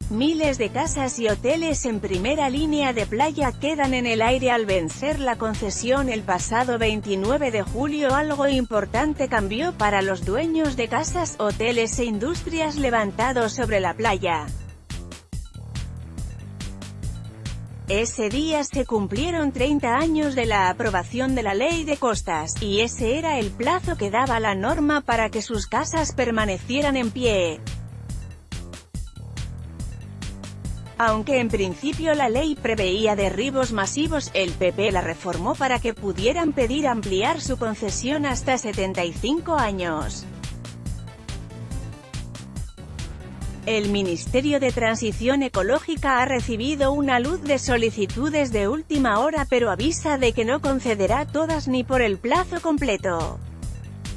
Miles de casas y hoteles en primera línea de playa quedan en el aire al vencer la concesión el pasado 29 de julio. Algo importante cambió para los dueños de casas, hoteles e industrias levantados sobre la playa. Ese día se cumplieron 30 años de la aprobación de la Ley de Costas, y ese era el plazo que daba la norma para que sus casas permanecieran en pie. Aunque en principio la ley preveía derribos masivos, el PP la reformó para que pudieran pedir ampliar su concesión hasta 75 años. El Ministerio de Transición Ecológica ha recibido una luz de solicitudes de última hora, pero avisa de que no concederá todas ni por el plazo completo.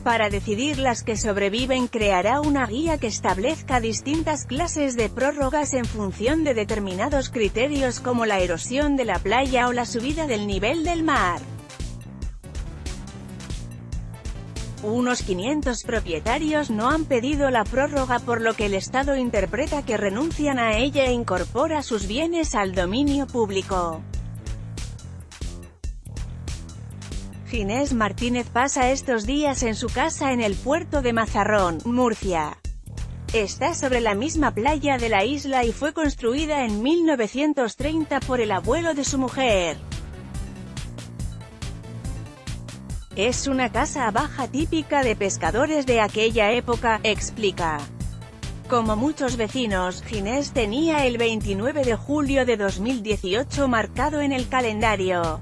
Para decidir las que sobreviven, creará una guía que establezca distintas clases de prórrogas en función de determinados criterios como la erosión de la playa o la subida del nivel del mar. Unos 500 propietarios no han pedido la prórroga, por lo que el Estado interpreta que renuncian a ella e incorpora sus bienes al dominio público. Ginés Martínez pasa estos días en su casa en el puerto de Mazarrón, Murcia. Está sobre la misma playa de la isla y fue construida en 1930 por el abuelo de su mujer. Es una casa baja típica de pescadores de aquella época, explica. Como muchos vecinos, Ginés tenía el 29 de julio de 2018 marcado en el calendario.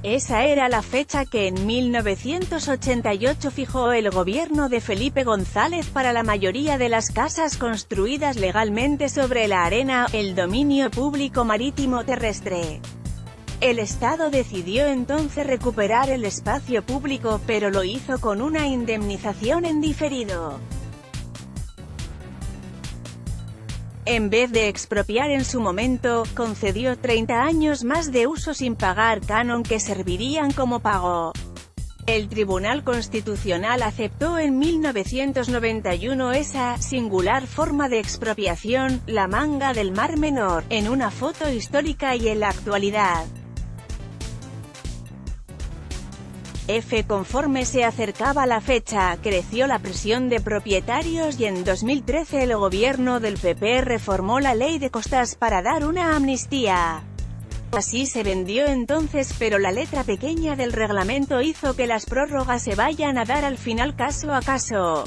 Esa era la fecha que en 1988 fijó el gobierno de Felipe González para la mayoría de las casas construidas legalmente sobre la arena, el dominio público marítimo terrestre. El Estado decidió entonces recuperar el espacio público, pero lo hizo con una indemnización en diferido. En vez de expropiar en su momento, concedió 30 años más de uso sin pagar canon que servirían como pago. El Tribunal Constitucional aceptó en 1991 esa singular forma de expropiación, la Manga del Mar Menor, en una foto histórica y en la actualidad. Conforme se acercaba la fecha, creció la presión de propietarios y en 2013 el gobierno del PP reformó la Ley de Costas para dar una amnistía. Así se vendió entonces, pero la letra pequeña del reglamento hizo que las prórrogas se vayan a dar al final caso a caso.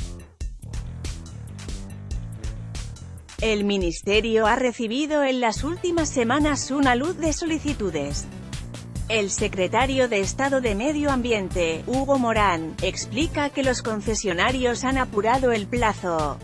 El Ministerio ha recibido en las últimas semanas una luz de solicitudes. El secretario de Estado de Medio Ambiente, Hugo Morán, explica que los concesionarios han apurado el plazo.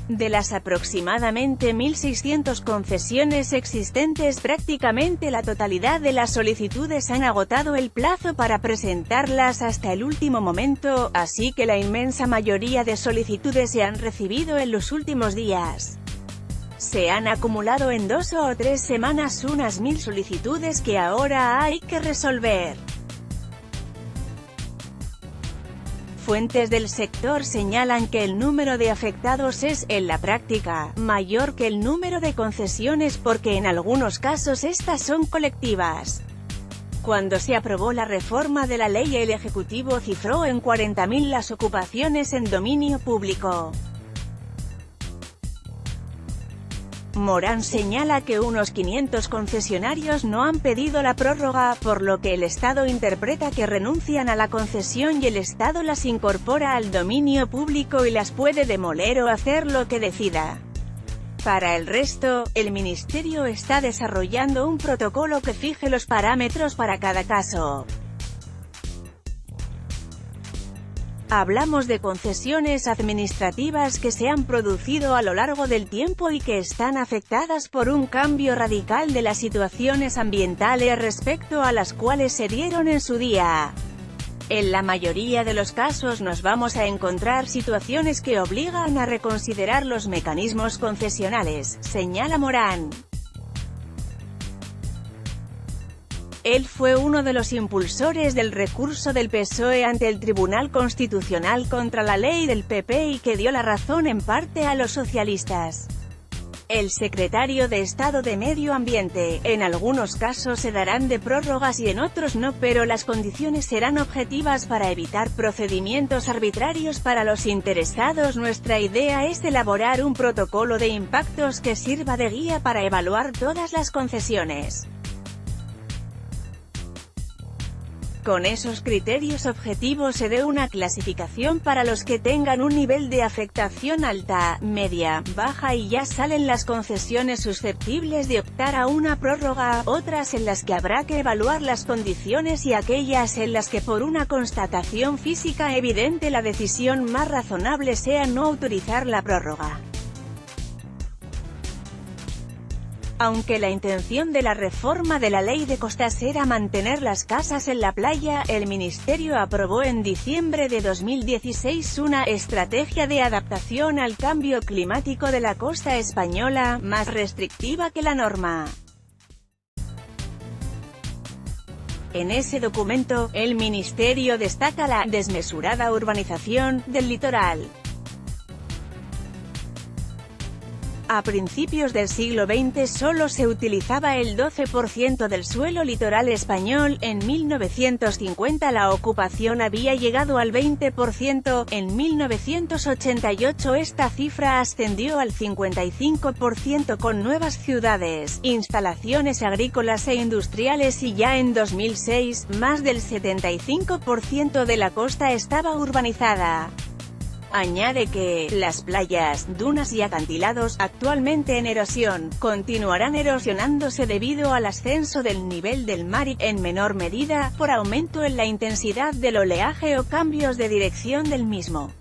De las aproximadamente 1.600 concesiones existentes, prácticamente la totalidad de las solicitudes han agotado el plazo para presentarlas hasta el último momento, así que la inmensa mayoría de solicitudes se han recibido en los últimos días. Se han acumulado en 2 o 3 semanas unas 1000 solicitudes que ahora hay que resolver. Fuentes del sector señalan que el número de afectados es, en la práctica, mayor que el número de concesiones porque en algunos casos estas son colectivas. Cuando se aprobó la reforma de la ley, el Ejecutivo cifró en 40.000 las ocupaciones en dominio público. Morán señala que unos 500 concesionarios no han pedido la prórroga, por lo que el Estado interpreta que renuncian a la concesión y el Estado las incorpora al dominio público y las puede demoler o hacer lo que decida. Para el resto, el Ministerio está desarrollando un protocolo que fije los parámetros para cada caso. Hablamos de concesiones administrativas que se han producido a lo largo del tiempo y que están afectadas por un cambio radical de las situaciones ambientales respecto a las cuales se dieron en su día. En la mayoría de los casos nos vamos a encontrar situaciones que obligan a reconsiderar los mecanismos concesionales, señala Morán. Él fue uno de los impulsores del recurso del PSOE ante el Tribunal Constitucional contra la ley del PP y que dio la razón en parte a los socialistas. El secretario de Estado de Medio Ambiente: en algunos casos se darán de prórrogas y en otros no, pero las condiciones serán objetivas para evitar procedimientos arbitrarios para los interesados. Nuestra idea es elaborar un protocolo de impactos que sirva de guía para evaluar todas las concesiones. Con esos criterios objetivos se dé una clasificación para los que tengan un nivel de afectación alta, media, baja y ya salen las concesiones susceptibles de optar a una prórroga, otras en las que habrá que evaluar las condiciones y aquellas en las que por una constatación física evidente la decisión más razonable sea no autorizar la prórroga. Aunque la intención de la reforma de la ley de costas era mantener las casas en la playa, el Ministerio aprobó en diciembre de 2016 una estrategia de adaptación al cambio climático de la costa española, más restrictiva que la norma. En ese documento, el Ministerio destaca la desmesurada urbanización del litoral. A principios del siglo XX solo se utilizaba el 12% del suelo litoral español, en 1950 la ocupación había llegado al 20%, en 1988 esta cifra ascendió al 55% con nuevas ciudades, instalaciones agrícolas e industriales y ya en 2006, más del 75% de la costa estaba urbanizada. Añade que las playas, dunas y acantilados, actualmente en erosión, continuarán erosionándose debido al ascenso del nivel del mar y, en menor medida, por aumento en la intensidad del oleaje o cambios de dirección del mismo.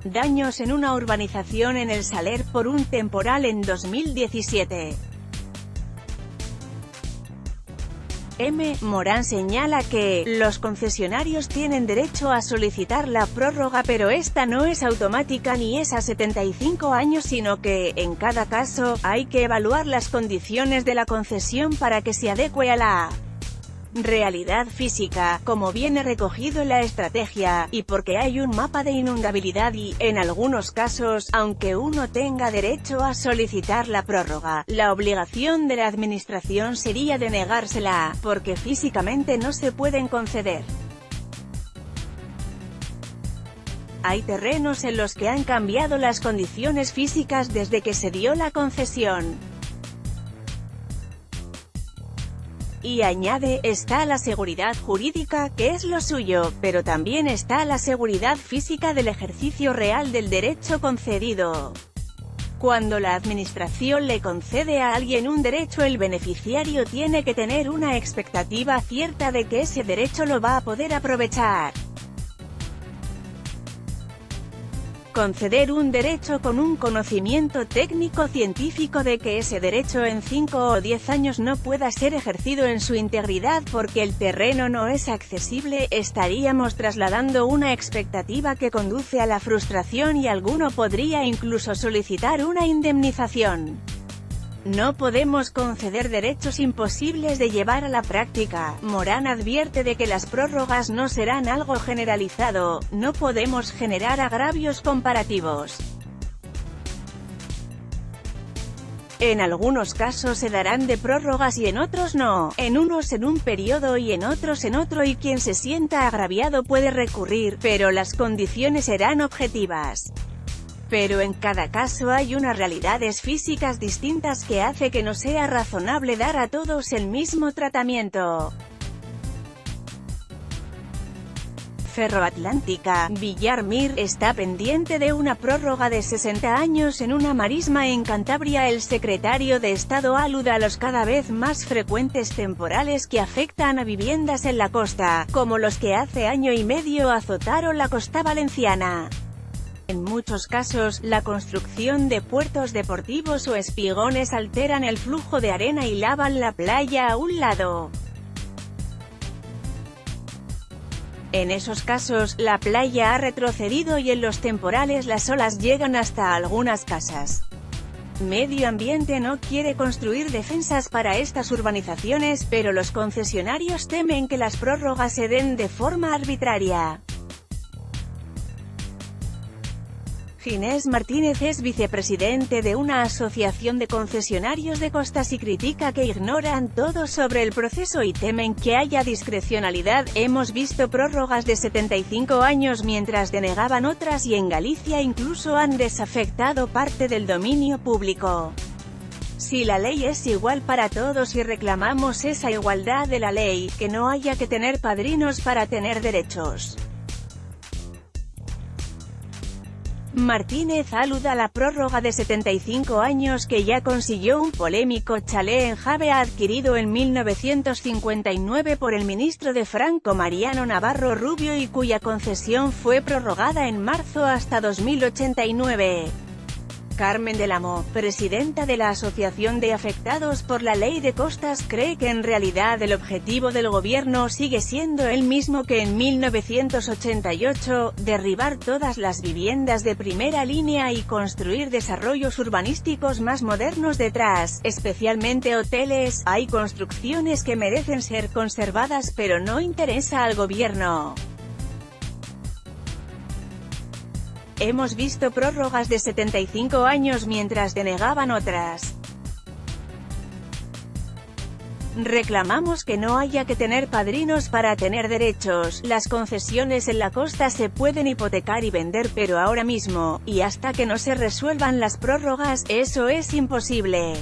Daños en una urbanización en El Saler por un temporal en 2017. M. Morán señala que los concesionarios tienen derecho a solicitar la prórroga, pero esta no es automática ni es a 75 años, sino que, en cada caso, hay que evaluar las condiciones de la concesión para que se adecue a la realidad física, como viene recogido en la estrategia, y porque hay un mapa de inundabilidad y, en algunos casos, aunque uno tenga derecho a solicitar la prórroga, la obligación de la administración sería denegársela, porque físicamente no se pueden conceder. Hay terrenos en los que han cambiado las condiciones físicas desde que se dio la concesión. Y añade, está la seguridad jurídica, que es lo suyo, pero también está la seguridad física del ejercicio real del derecho concedido. Cuando la administración le concede a alguien un derecho, el beneficiario tiene que tener una expectativa cierta de que ese derecho lo va a poder aprovechar. Conceder un derecho con un conocimiento técnico-científico de que ese derecho en 5 o 10 años no pueda ser ejercido en su integridad porque el terreno no es accesible, estaríamos trasladando una expectativa que conduce a la frustración y alguno podría incluso solicitar una indemnización. No podemos conceder derechos imposibles de llevar a la práctica. Morán advierte de que las prórrogas no serán algo generalizado, no podemos generar agravios comparativos. En algunos casos se darán de prórrogas y en otros no, en unos en un periodo y en otros en otro, y quien se sienta agraviado puede recurrir, pero las condiciones serán objetivas. Pero en cada caso hay unas realidades físicas distintas que hace que no sea razonable dar a todos el mismo tratamiento. Ferroatlántica, Villar Mir, está pendiente de una prórroga de 60 años en una marisma en Cantabria. El secretario de Estado alude a los cada vez más frecuentes temporales que afectan a viviendas en la costa, como los que hace año y medio azotaron la costa valenciana. En muchos casos, la construcción de puertos deportivos o espigones alteran el flujo de arena y lavan la playa a un lado. En esos casos, la playa ha retrocedido y en los temporales las olas llegan hasta algunas casas. Medio Ambiente no quiere construir defensas para estas urbanizaciones, pero los concesionarios temen que las prórrogas se den de forma arbitraria. Ginés Martínez es vicepresidente de una asociación de concesionarios de costas y critica que ignoran todo sobre el proceso y temen que haya discrecionalidad. Hemos visto prórrogas de 75 años mientras denegaban otras y en Galicia incluso han desafectado parte del dominio público. Si la ley es igual para todos y reclamamos esa igualdad de la ley, que no haya que tener padrinos para tener derechos. Martínez aluda a la prórroga de 75 años que ya consiguió un polémico chalet en Jave adquirido en 1959 por el ministro de Franco Mariano Navarro Rubio y cuya concesión fue prorrogada en marzo hasta 2089. Carmen del Amo, presidenta de la Asociación de Afectados por la Ley de Costas, cree que en realidad el objetivo del gobierno sigue siendo el mismo que en 1988, derribar todas las viviendas de primera línea y construir desarrollos urbanísticos más modernos detrás, especialmente hoteles. Hay construcciones que merecen ser conservadas pero no interesa al gobierno. Hemos visto prórrogas de 75 años mientras denegaban otras. Reclamamos que no haya que tener padrinos para tener derechos. Las concesiones en la costa se pueden hipotecar y vender, pero ahora mismo, y hasta que no se resuelvan las prórrogas, eso es imposible.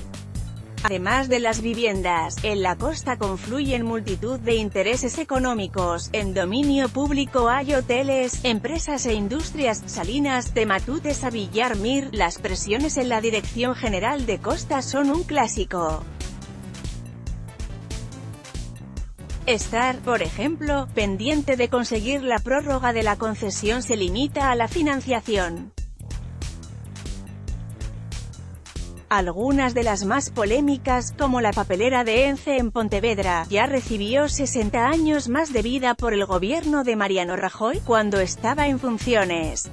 Además de las viviendas, en la costa confluyen multitud de intereses económicos. En dominio público hay hoteles, empresas e industrias, Salinas, de Matutes a Villar Mir. Las presiones en la Dirección General de Costas son un clásico. Estar, por ejemplo, pendiente de conseguir la prórroga de la concesión se limita a la financiación. Algunas de las más polémicas, como la papelera de ENCE en Pontevedra, ya recibió 60 años más de vida por el gobierno de Mariano Rajoy, cuando estaba en funciones.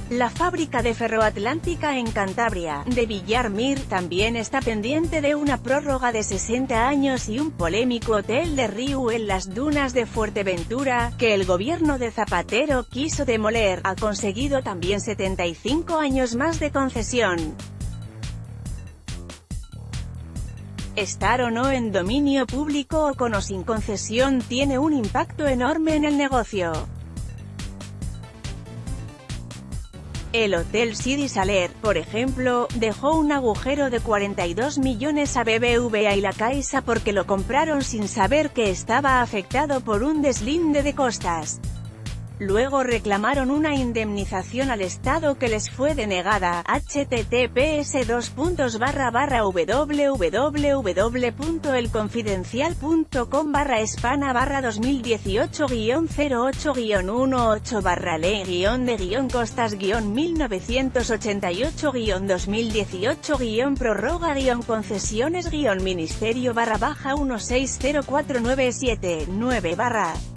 La fábrica de Ferroatlántica en Cantabria, de Villar Mir, también está pendiente de una prórroga de 60 años y un polémico hotel de Riu en las dunas de Fuerteventura, que el gobierno de Zapatero quiso demoler, ha conseguido también 75 años más de concesión. Estar o no en dominio público o con o sin concesión tiene un impacto enorme en el negocio. El Hotel Sidi Saler, por ejemplo, dejó un agujero de 42 millones a BBVA y la Caixa porque lo compraron sin saber que estaba afectado por un deslinde de costas. Luego reclamaron una indemnización al Estado que les fue denegada. https://www.elconfidencial.com/espana/2018-0-8-le-de-de-de-de-prorroga-concesiones-ministerio-ministerio-ministerio-ministerio-ministerio-ministerio-ministerio-ministerio-ministerio-160497-9